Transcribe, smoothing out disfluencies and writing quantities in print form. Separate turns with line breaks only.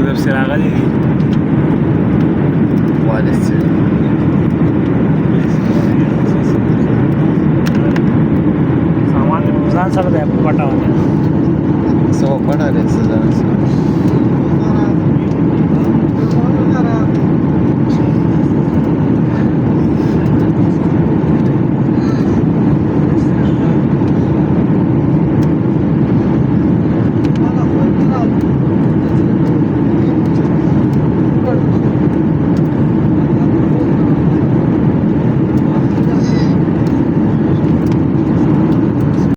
debe ser a galería.
Pode ser.
सामान जाण सगळं आहे पटावाने
Só para essa dança.